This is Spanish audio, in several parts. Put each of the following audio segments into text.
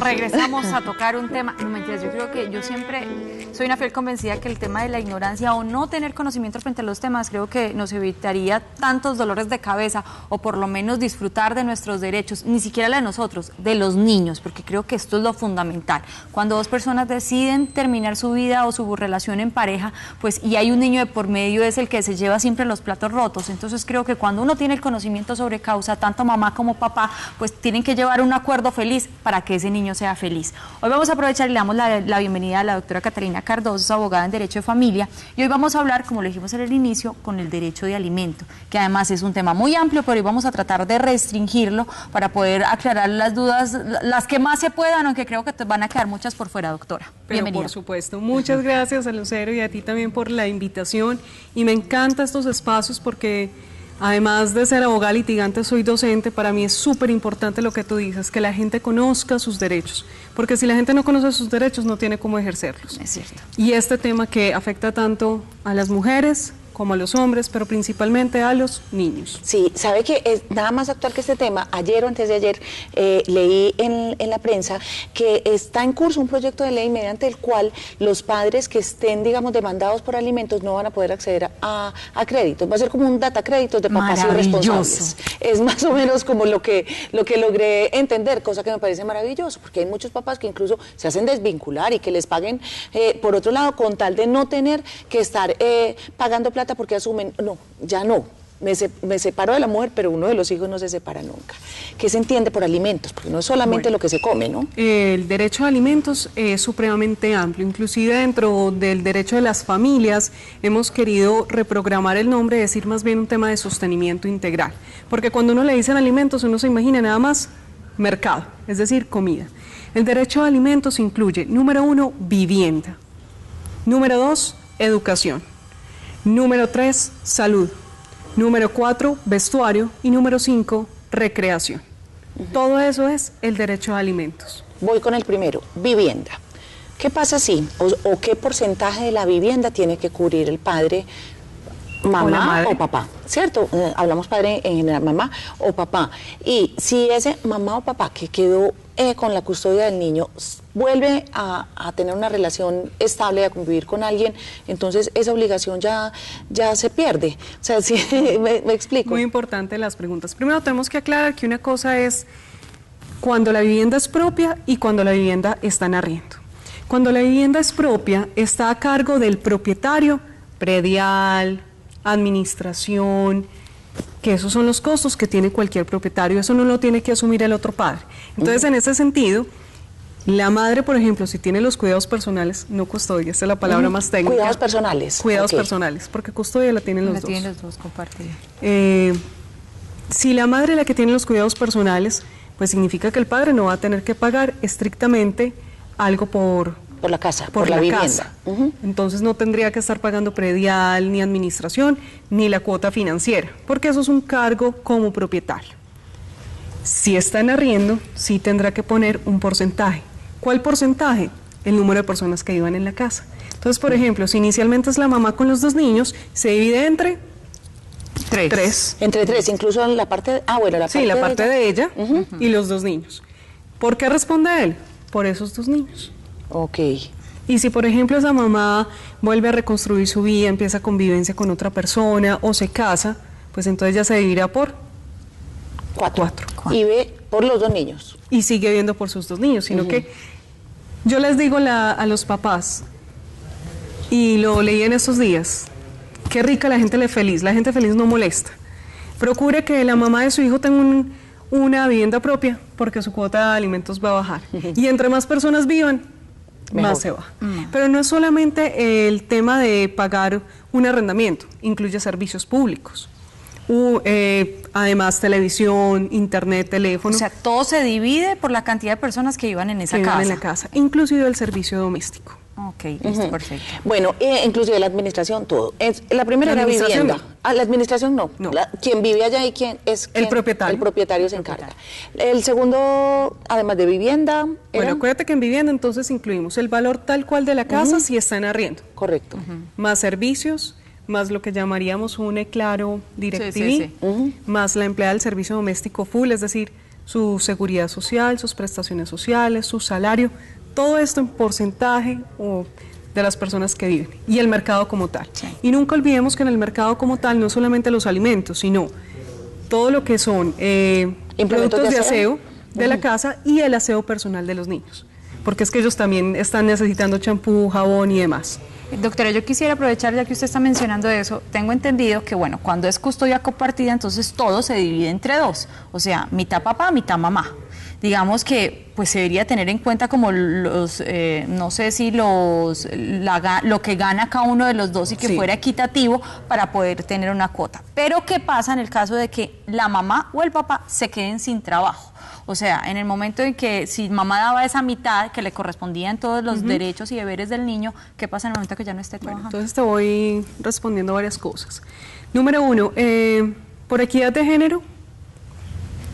regresamos a tocar un tema, no mentiras, yo creo que yo siempre soy una fiel convencida que el tema de la ignorancia o no tener conocimiento frente a los temas, creo que nos evitaría tantos dolores de cabeza o por lo menos disfrutar de nuestros derechos, ni siquiera la de nosotros, de los niños, porque creo que esto es lo fundamental. Cuando dos personas deciden terminar su vida o su relación en pareja, pues y hay un niño de por medio, es el que se lleva siempre los platos rotos. Entonces creo que cuando uno tiene el conocimiento sobre causa, tanto mamá como papá, pues tienen que llevar un acuerdo feliz para que ese niño sea feliz. Hoy vamos a aprovechar y le damos la bienvenida a la doctora Catalina Cardoso, abogada en Derecho de Familia, y hoy vamos a hablar, como le dijimos en el inicio, con el derecho de alimento, que además es un tema muy amplio, pero hoy vamos a tratar de restringirlo para poder aclarar las dudas, las que más se puedan, aunque creo que van a quedar muchas por fuera, doctora. Pero bienvenida. Por supuesto, muchas gracias a Lucero y a ti también por la invitación, y me encantan estos espacios porque además de ser abogada litigante, soy docente. Para mí es súper importante lo que tú dices, que la gente conozca sus derechos, porque si la gente no conoce sus derechos no tiene cómo ejercerlos. Es cierto. Y este tema que afecta tanto a las mujeres como a los hombres, pero principalmente a los niños. Sí, sabe que es nada más actual que este tema. Ayer o antes de ayer leí en la prensa que está en curso un proyecto de ley mediante el cual los padres que estén, digamos, demandados por alimentos no van a poder acceder a créditos. Va a ser como un data créditos de papás irresponsables. Es más o menos como lo que logré entender, cosa que me parece maravilloso, porque hay muchos papás que incluso se hacen desvincular y que les paguen por otro lado con tal de no tener que estar pagando plata porque asumen, no, ya no, me separo de la mujer, pero uno de los hijos no se separa nunca. ¿Qué se entiende por alimentos? Porque no es solamente lo que se come, ¿no? El derecho a alimentos es supremamente amplio, inclusive dentro del derecho de las familias hemos querido reprogramar el nombre, decir más bien un tema de sostenimiento integral, porque cuando uno le dicen alimentos uno se imagina nada más mercado, es decir, comida. El derecho a alimentos incluye, número 1, vivienda, número 2, educación, número 3, salud, número 4, vestuario y número 5, recreación. Todo eso es el derecho a alimentos. Voy con el primero, vivienda. ¿Qué pasa si, o qué porcentaje de la vivienda tiene que cubrir el padre, mamá o papá? ¿Cierto? Hablamos padre en general, mamá o papá. Y si ese mamá o papá que quedó con la custodia del niño vuelve a tener una relación estable, a convivir con alguien, entonces esa obligación ya se pierde. O sea, sí, me explico. Muy importante las preguntas. Primero tenemos que aclarar que una cosa es cuando la vivienda es propia y cuando la vivienda está en arriendo. Cuando la vivienda es propia, está a cargo del propietario, predial, administración, que esos son los costos que tiene cualquier propietario, eso no lo tiene que asumir el otro padre. Entonces, en ese sentido, la madre, por ejemplo, si tiene los cuidados personales, no custodia, esta es la palabra más técnica. Cuidados personales. Cuidados personales, porque custodia la tienen los dos. La tienen los dos compartida. Si la madre es la que tiene los cuidados personales, pues significa que el padre no va a tener que pagar estrictamente algo por la casa, por la vivienda. Casa. Entonces no tendría que estar pagando predial, ni administración, ni la cuota financiera, porque eso es un cargo como propietario. Si está en arriendo, sí tendrá que poner un porcentaje. ¿Cuál porcentaje? El número de personas que vivan en la casa. Entonces, por ejemplo, si inicialmente es la mamá con los 2 niños, se divide entre 3. Entre 3, incluso en la parte la parte de ella y los 2 niños. ¿Por qué responde él? Por esos 2 niños. Ok. Y si, por ejemplo, esa mamá vuelve a reconstruir su vida, empieza convivencia con otra persona o se casa, pues entonces ya se dividirá por 4. Y ve por los 2 niños. Y sigue viendo por sus 2 niños, sino que yo les digo a los papás, y lo leí en estos días, qué rica la gente feliz no molesta. Procure que la mamá de su hijo tenga una vivienda propia, porque su cuota de alimentos va a bajar. Y entre más personas vivan, mejor. Más se va. Pero no es solamente el tema de pagar un arrendamiento, incluye servicios públicos. Además, televisión, internet, teléfono. O sea, todo se divide por la cantidad de personas que vivan en esa casa. En la casa, inclusive el servicio doméstico. Ok, listo, perfecto. Bueno, inclusive la administración, todo. La primera era vivienda. No. La administración no. Quien vive allá y quién es el propietario. El propietario se encarga. El segundo, además de vivienda. Bueno, acuérdate que en vivienda entonces incluimos el valor tal cual de la casa si está en arriendo. Correcto. Más servicios, más lo que llamaríamos un claro DirecTV, más la empleada del servicio doméstico full, es decir, su seguridad social, sus prestaciones sociales, su salario, todo esto en porcentaje de las personas que viven y el mercado como tal. Sí. Y nunca olvidemos que en el mercado como tal no solamente los alimentos, sino todo lo que son productos de aseo de la casa y el aseo personal de los niños, porque es que ellos también están necesitando champú, jabón y demás. Doctora, yo quisiera aprovechar, ya que usted está mencionando eso, tengo entendido que, bueno, cuando es custodia compartida, entonces todo se divide entre dos, o sea, mitad papá, mitad mamá. Digamos que pues se debería tener en cuenta como los, no sé si lo que gana cada uno de los dos y que Sí. fuera equitativo para poder tener una cuota. Pero ¿qué pasa en el caso de que la mamá o el papá se queden sin trabajo? O sea, en el momento en que si mamá daba esa mitad que le correspondían todos los derechos y deberes del niño, ¿qué pasa en el momento que ya no esté trabajando? Entonces te voy respondiendo varias cosas. Número uno, por equidad de género,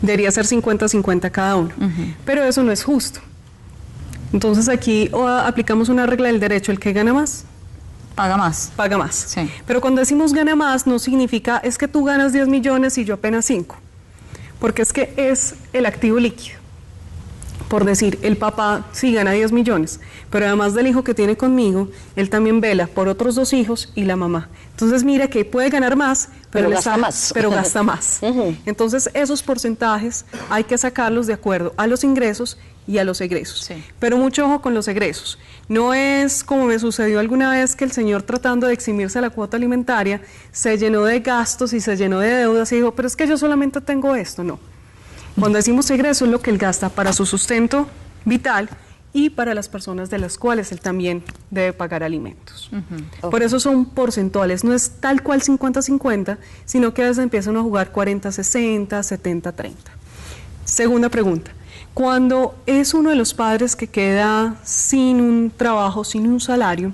debería ser 50-50 cada uno, pero eso no es justo. Entonces aquí aplicamos una regla del derecho, el que gana más, Paga más. paga más. Sí. Pero cuando decimos gana más, no significa es que tú ganas 10 millones y yo apenas 5, porque es que es el activo líquido. Por decir, el papá sí gana 10 millones, pero además del hijo que tiene conmigo, él también vela por otros 2 hijos y la mamá. Entonces mira que puede ganar más, Pero él gasta más. Pero gasta más. Entonces esos porcentajes hay que sacarlos de acuerdo a los ingresos y a los egresos. Sí. Pero mucho ojo con los egresos. No es como me sucedió alguna vez que el señor, tratando de eximirse de la cuota alimentaria, se llenó de gastos y se llenó de deudas y dijo, pero es que yo solamente tengo esto. No. Cuando decimos egreso es lo que él gasta para su sustento vital y para las personas de las cuales él también debe pagar alimentos. Por eso son porcentuales, no es tal cual 50-50, sino que a veces empiezan a jugar 40-60, 70-30. Segunda pregunta, cuando es uno de los padres que queda sin un trabajo, sin un salario,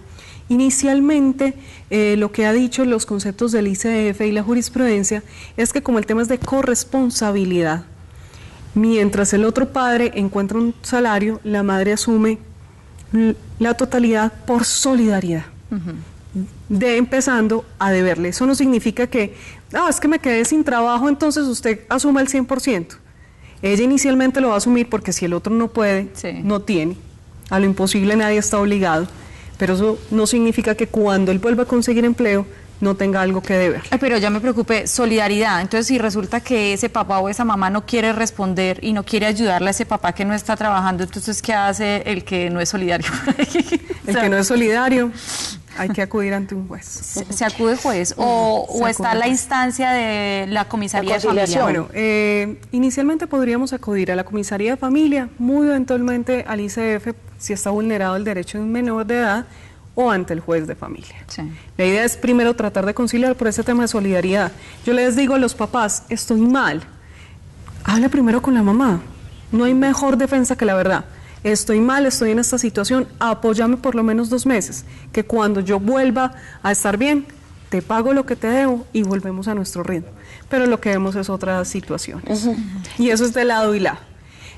inicialmente lo que ha dicho los conceptos del ICF y la jurisprudencia es que como el tema es de corresponsabilidad, mientras el otro padre encuentra un salario, la madre asume la totalidad por solidaridad, empezando a deberle. Eso no significa que, es que me quedé sin trabajo, entonces usted asuma el 100%. Ella inicialmente lo va a asumir porque si el otro no puede, no tiene. A lo imposible nadie está obligado, pero eso no significa que cuando él vuelva a conseguir empleo, no tenga algo que deber. Pero ya me preocupé, solidaridad. Entonces, si resulta que ese papá o esa mamá no quiere responder y no quiere ayudarle a ese papá que no está trabajando, entonces, ¿qué hace el que no es solidario? El que no es solidario, hay que acudir ante un juez. ¿Se acude juez o está la instancia de la comisaría de familia? Bueno, inicialmente podríamos acudir a la comisaría de familia, muy eventualmente al ICF, si está vulnerado el derecho de un menor de edad, o ante el juez de familia. Sí. La idea es primero tratar de conciliar por ese tema de solidaridad. Yo les digo a los papás, estoy mal, habla primero con la mamá, no hay mejor defensa que la verdad. Estoy mal, estoy en esta situación, apóyame por lo menos 2 meses, que cuando yo vuelva a estar bien, te pago lo que te debo y volvemos a nuestro ritmo. Pero lo que vemos es otras situaciones. Y eso es de lado y lado.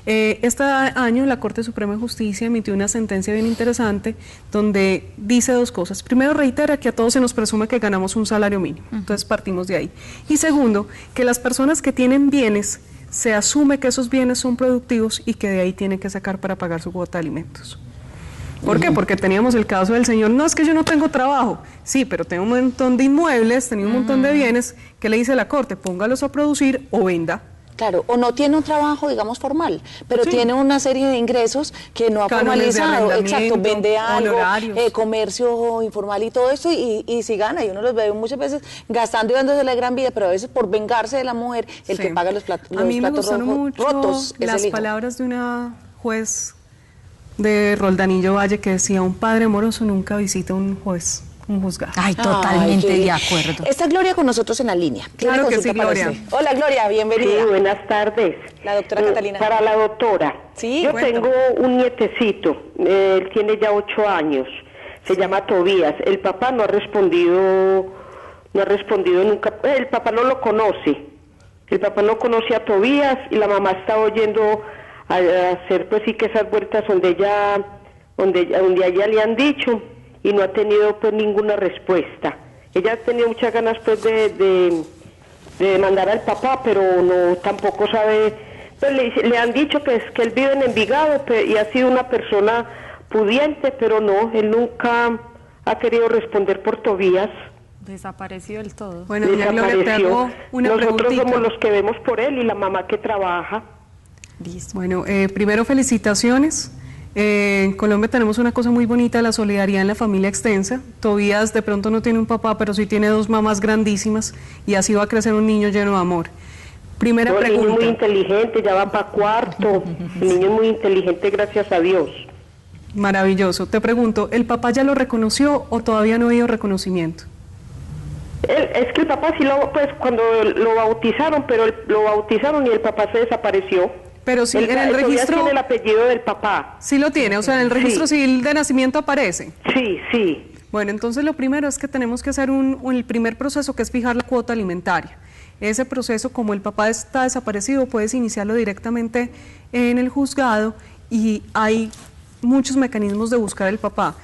Este año la Corte Suprema de Justicia emitió una sentencia bien interesante donde dice 2 cosas. Primero, reitera que a todos se nos presume que ganamos un salario mínimo, entonces partimos de ahí. Y segundo, que las personas que tienen bienes, se asume que esos bienes son productivos y que de ahí tienen que sacar para pagar su cuota de alimentos. ¿Por qué? Porque teníamos el caso del señor, no, es que yo no tengo trabajo. Sí, pero tengo un montón de inmuebles, tenía un montón de bienes, ¿qué le dice la Corte? Póngalos a producir o venda. Claro, o no tiene un trabajo, digamos, formal, pero tiene una serie de ingresos que no ha formalizado. Exacto, vende algo, comercio informal y todo eso, y si gana, y uno los ve muchas veces gastando y dándose la gran vida, pero a veces por vengarse de la mujer, el que paga los platos rotos. A mí me gustaron mucho las palabras de una juez de Roldanillo Valle que decía, un padre amoroso nunca visita un juez. Un juzgado. Ay, totalmente de acuerdo. Está Gloria con nosotros en la línea. Claro que sí, Gloria. Hola, Gloria, bienvenida. Sí, buenas tardes. La doctora Catalina. Para la doctora. Sí, yo tengo un nietecito, él tiene ya 8 años, se llama Tobías. El papá no ha respondido nunca, el papá no lo conoce. El papá no conoce a Tobías y la mamá está oyendo a hacer pues sí que esas vueltas donde a ella le han dicho y no ha tenido pues ninguna respuesta. Ella ha tenido muchas ganas pues de demandar al papá, pero no tampoco sabe Pues le han dicho que él vive en Envigado y ha sido una persona pudiente, pero no, él nunca ha querido responder por Tobías. Desapareció del todo. Bueno, doña Gloria, te hago una Nosotros preguntita. somos los que vemos por él y la mamá que trabaja. Listo. Bueno, primero felicitaciones. En Colombia tenemos una cosa muy bonita, la solidaridad en la familia extensa. Tobías de pronto no tiene un papá, pero sí tiene dos mamás grandísimas y así va a crecer un niño lleno de amor. Primera El niño es muy pregunta. inteligente, ya va para cuarto. El niño es muy inteligente, gracias a Dios. Maravilloso. Te pregunto, ¿el papá ya lo reconoció o todavía no ha habido reconocimiento? Es que el papá sí pues cuando lo bautizaron, pero lo bautizaron y el papá se desapareció. Pero sí, en el todavía registro... tiene el apellido del papá. Sí lo tiene, o sea, en el registro Sí. civil de nacimiento aparece. Sí, sí. Bueno, entonces lo primero es que tenemos que hacer el primer proceso, que es fijar la cuota alimentaria. Ese proceso, como el papá está desaparecido, puedes iniciarlo directamente en el juzgado y hay muchos mecanismos de buscar al papá.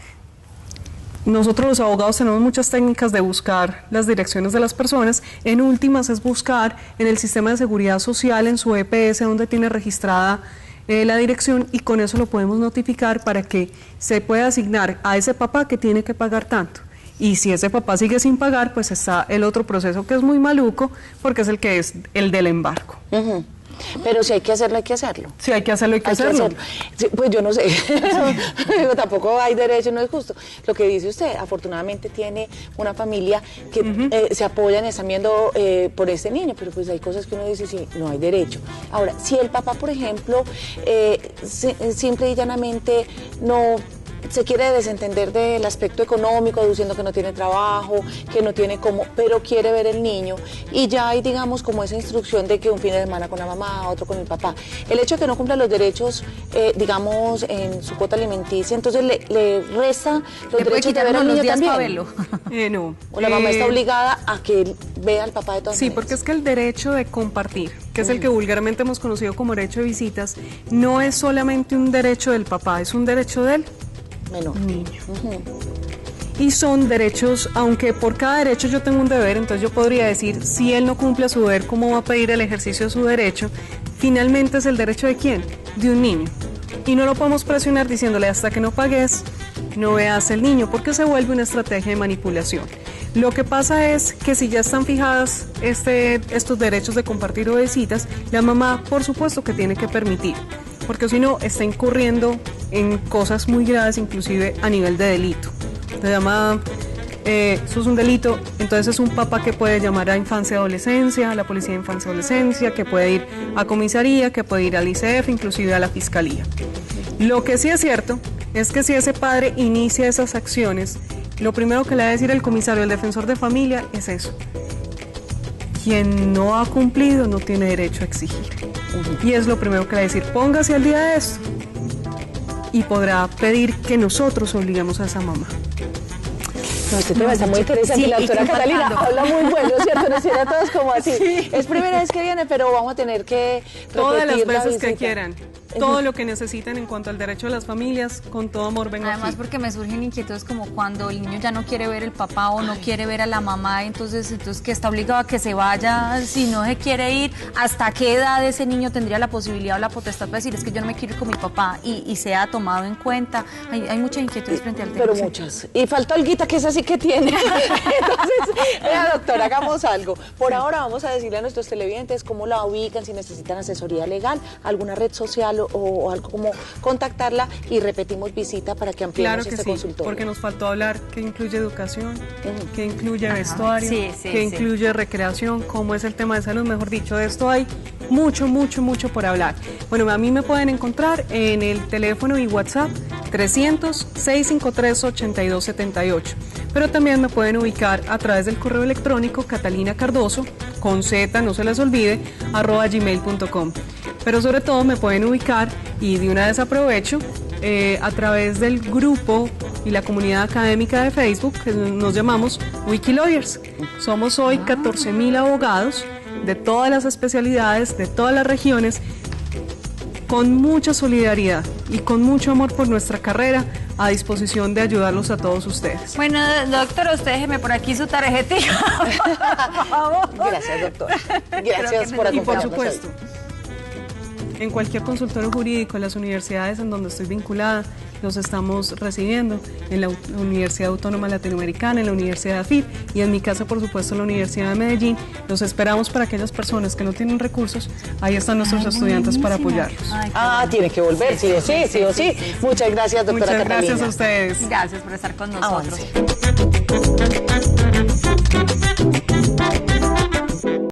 Nosotros los abogados tenemos muchas técnicas de buscar las direcciones de las personas. En últimas es buscar en el sistema de seguridad social, en su EPS, donde tiene registrada la dirección, y con eso lo podemos notificar para que se pueda asignar a ese papá que tiene que pagar tanto. Y si ese papá sigue sin pagar, pues está el otro proceso que es muy maluco, porque es el del embargo. Ujú. Pero si hay que hacerlo, hay que hacerlo. Si hay que hacerlo, hay que hacerlo. Sí, pues yo no sé, digo, tampoco hay derecho, no es justo. Lo que dice usted, afortunadamente tiene una familia que se apoyan, están viendo por este niño, pero pues hay cosas que uno dice, sí, no hay derecho. Ahora, si el papá, por ejemplo, simple y llanamente no se quiere desentender del aspecto económico, diciendo que no tiene trabajo, que no tiene cómo, pero quiere ver el niño, y ya hay, digamos, como esa instrucción de que un fin de semana con la mamá, otro con el papá. El hecho de que no cumpla los derechos, digamos, en su cuota alimenticia, entonces le resta los derechos de ver al niño también. No. O la mamá está obligada a que vea al papá de todas Sí, maneras. porque es que el derecho de compartir, que es el que vulgarmente hemos conocido como derecho de visitas, no es solamente un derecho del papá, es un derecho del Menor. niño. Y son derechos, aunque por cada derecho yo tengo un deber, entonces yo podría decir, si él no cumple su deber, ¿cómo va a pedir el ejercicio de su derecho? Finalmente es el derecho de ¿quién? De un niño. Y no lo podemos presionar diciéndole hasta que no pagues, no veas el niño, porque se vuelve una estrategia de manipulación. Lo que pasa es que si ya están fijadas estos derechos de compartir o de citas, la mamá por supuesto que tiene que permitir, porque si no está incurriendo en cosas muy graves, inclusive a nivel de delito. Se llama, eso es un delito, entonces es un papá que puede llamar a infancia y adolescencia, a la policía de infancia y adolescencia, que puede ir a comisaría, que puede ir al ICF, inclusive a la fiscalía. Lo que sí es cierto es que si ese padre inicia esas acciones, lo primero que le va a decir el comisario, el defensor de familia, es eso. Quien no ha cumplido no tiene derecho a exigir. Y es lo primero que le va a decir, póngase al día de esto. Y podrá pedir que nosotros obliguemos a esa mamá. No, este tema está muy interesante. Sí, La y doctora que Catalina faltando. habla muy bueno, ¿cierto? Nos tiene a todos como así. Es primera vez que viene, pero vamos a tener que Todas las repetir la veces que visita. quieran. Todo lo que necesiten en cuanto al derecho de las familias, con todo amor vengo Además, aquí. porque me surgen inquietudes como cuando el niño ya no quiere ver el papá o no quiere ver a la mamá, entonces que está obligado a que se vaya, si no se quiere ir, ¿hasta qué edad ese niño tendría la posibilidad o la potestad de decir, es que yo no me quiero ir con mi papá y se ha tomado en cuenta? Hay muchas inquietudes frente al tema. Pero muchas. Y falta Olguita, que esa sí que tiene. Entonces, vea, doctora, hagamos algo. Por ahora vamos a decirle a nuestros televidentes cómo la ubican, si necesitan asesoría legal, alguna red social o algo como contactarla, y repetimos visita para que ampliemos Claro que este sí, consultorio. porque nos faltó hablar que incluye educación, que incluye vestuario, Sí, sí, que sí. incluye recreación, cómo es el tema de salud, mejor dicho, de esto hay mucho por hablar. Bueno, a mí me pueden encontrar en el teléfono y WhatsApp 300-653-8278, pero también me pueden ubicar a través del correo electrónico catalinacardoso, con Z, no se les olvide, @gmail.com. Pero sobre todo me pueden ubicar, y de una vez aprovecho, a través del grupo y la comunidad académica de Facebook, que nos llamamos Wikilawyers. Somos hoy 14.000 abogados de todas las especialidades, de todas las regiones, con mucha solidaridad y con mucho amor por nuestra carrera, a disposición de ayudarlos a todos ustedes. Bueno, doctor, usted déjeme por aquí su tarjetita, por favor. Gracias, doctora. Creo Gracias que por Y por acompañarnos. supuesto, en cualquier consultorio jurídico, en las universidades en donde estoy vinculada, los estamos recibiendo, en la Universidad Autónoma Latinoamericana, en la Universidad de AFIT y en mi casa, por supuesto, en la Universidad de Medellín. Los esperamos para aquellas personas que no tienen recursos, ahí están nuestros estudiantes para apoyarlos. Tiene que volver, sí o sí. Muchas gracias, doctora Muchas Catalina. gracias a ustedes. Gracias por estar con nosotros. Avance.